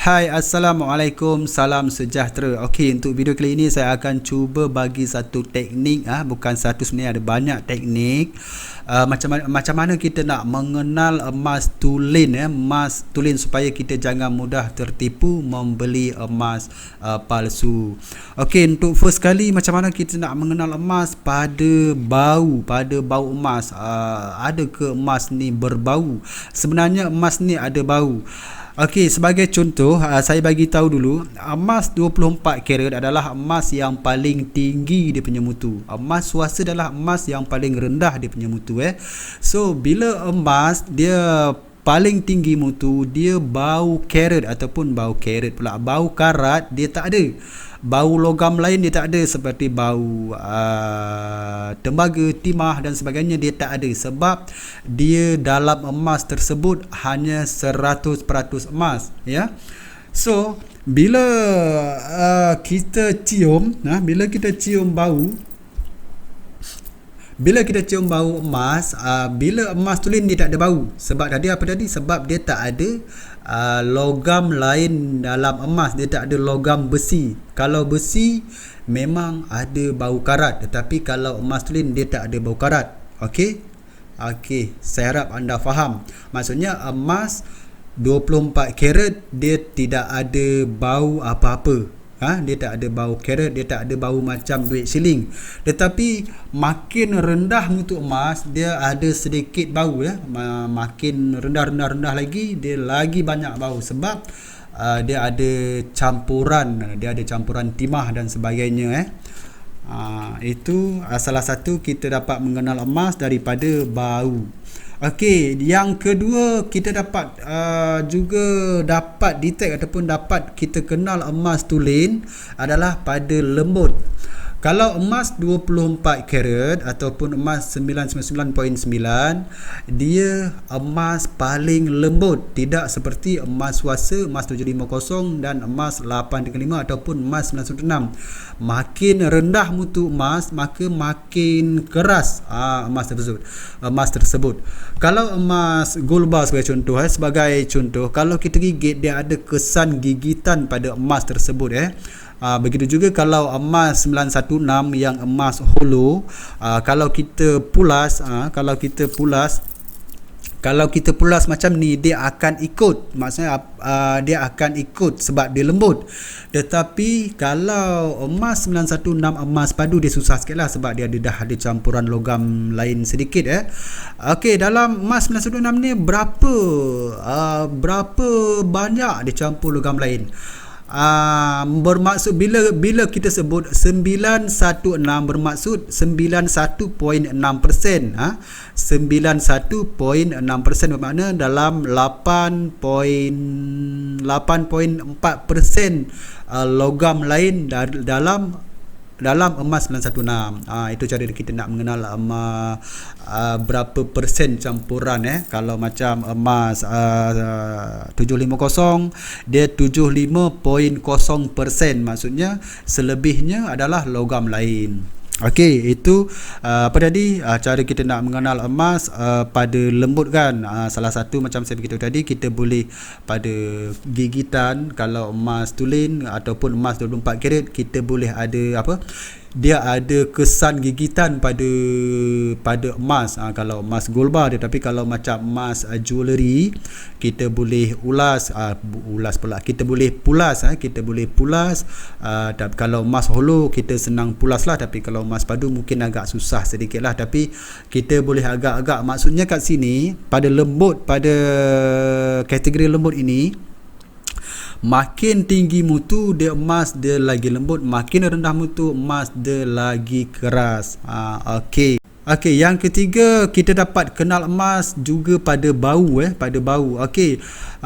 Hai, Assalamualaikum, salam sejahtera. Okey, untuk video kali ini saya akan cuba bagi satu teknik, bukan satu, sebenarnya ada banyak teknik. Macam mana kita nak mengenal emas tulen, emas tulen, supaya kita jangan mudah tertipu membeli emas palsu. Okey, untuk first kali, macam mana kita nak mengenal emas pada bau emas. Ada ke emas ni berbau? Sebenarnya emas ni ada bau. Okey, sebagai contoh, saya bagi tahu dulu, emas 24 karat adalah emas yang paling tinggi dia punya mutu. Emas swasta adalah emas yang paling rendah dia punya mutu. So, bila emas dia paling tinggi mutu, dia bau karat ataupun bau karat pula. Bau karat dia tak ada. Bau logam lain dia tak ada, seperti bau tembaga, timah dan sebagainya, dia tak ada, sebab dia dalam emas tersebut hanya 100% emas, ya. So bila kita cium, bila kita cium bau emas, bila emas tulen dia tak ada bau. Sebab sebab dia tak ada logam lain dalam emas. Dia tak ada logam besi. Kalau besi memang ada bau karat, tetapi kalau emas tulen dia tak ada bau karat. Okey, saya harap anda faham. Maksudnya emas 24 karat dia tidak ada bau apa-apa. Dia tak ada bau karat, dia tak ada bau macam duit siling. Tetapi makin rendah mutu emas, dia ada sedikit bau, makin rendah lagi, dia lagi banyak bau, sebab dia ada campuran timah dan sebagainya. Itu salah satu kita dapat mengenal emas daripada bau. Okey, yang kedua, kita juga dapat detect ataupun dapat kita kenal emas tulen adalah pada lembut. Kalau emas 24 karat ataupun emas 999.9, dia emas paling lembut, tidak seperti emas swasta, emas 750 dan emas 835 ataupun emas 916. Makin rendah mutu emas, maka makin keras emas tersebut. Kalau emas gold bar sebagai contoh, kalau kita gigit, dia ada kesan gigitan pada emas tersebut. Begitu juga kalau emas 916 yang emas hollow, kalau kita pulas macam ni, dia akan ikut. Maksudnya dia akan ikut sebab dia lembut. Tetapi kalau emas 916 emas padu, dia susah sikit lah, sebab dia dah ada campuran logam lain sedikit. Okey, dalam emas 916 ni berapa banyak dia campur logam lain. Bermaksud bila kita sebut 916, bermaksud 91.6%. 91.6% bermakna dalam 8.4% logam lain dalam emas 916. Itu cara kita nak mengenal berapa persen campuran. Kalau macam emas 750, dia 75.0%, maksudnya selebihnya adalah logam lain. Okey, itu cara kita nak mengenal emas pada lembut kan. Salah satu macam saya beritahu tadi, kita boleh pada gigitan. Kalau emas tulen ataupun emas 24 karat, kita boleh ada dia ada kesan gigitan pada emas. Kalau emas gold bar, tetapi kalau macam emas jewellery, kita boleh kita boleh pulas. Kalau emas hollow, kita senang pulas lah, tapi kalau emas padu mungkin agak susah sedikit lah, tapi kita boleh agak-agak. Maksudnya kat sini, pada kategori lembut ini, makin tinggi mutu dia emas, dia lagi lembut. Makin rendah mutu emas, dia lagi keras. Okey, yang ketiga, kita dapat kenal emas juga pada bau. Okey,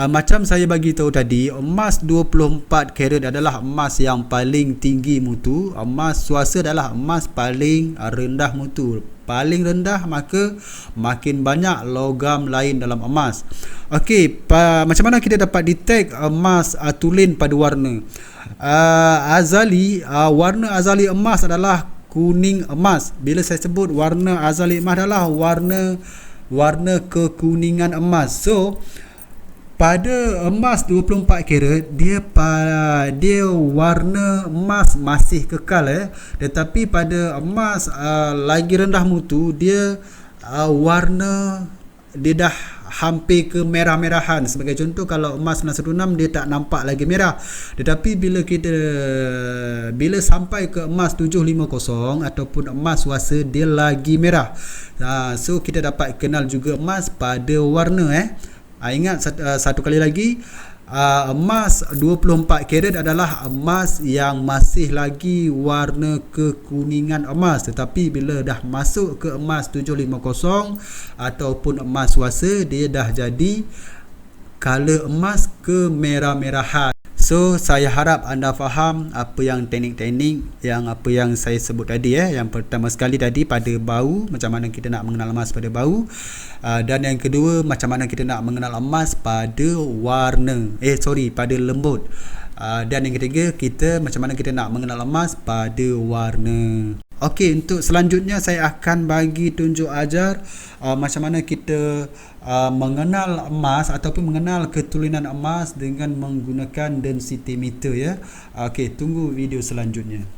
macam saya bagi tahu tadi, emas 24 karat adalah emas yang paling tinggi mutu. Emas swasta adalah emas paling rendah mutu. Paling rendah, maka makin banyak logam lain dalam emas. Okey, macam mana kita dapat detect emas tulen pada warna? Warna azali emas adalah kuning emas. Bila saya sebut warna azali emas adalah warna kekuningan emas. So pada emas 24 karat dia warna emas masih kekal tetapi pada emas lagi rendah mutu dia warna dia dah hampir ke merah-merahan. Sebagai contoh, kalau emas 916 dia tak nampak lagi merah, tetapi bila sampai ke emas 750 ataupun emas wasa dia lagi merah. So kita dapat kenal juga emas pada warna. Ingat satu kali lagi, emas 24 karat adalah emas yang masih lagi warna kekuningan emas, tetapi bila dah masuk ke emas 750 ataupun emas wasa, dia dah jadi color emas kemerah-merahan. So saya harap anda faham apa yang teknik-teknik apa yang saya sebut tadi. Yang pertama sekali tadi pada bau, macam mana kita nak mengenal emas pada bau, dan yang kedua macam mana kita nak mengenal emas pada warna pada lembut, dan yang ketiga kita macam mana kita nak mengenal emas pada warna. Okey, untuk selanjutnya saya akan bagi tunjuk ajar macam mana kita mengenal emas ataupun mengenal keturunan emas dengan menggunakan densitometer. Okey, tunggu video selanjutnya.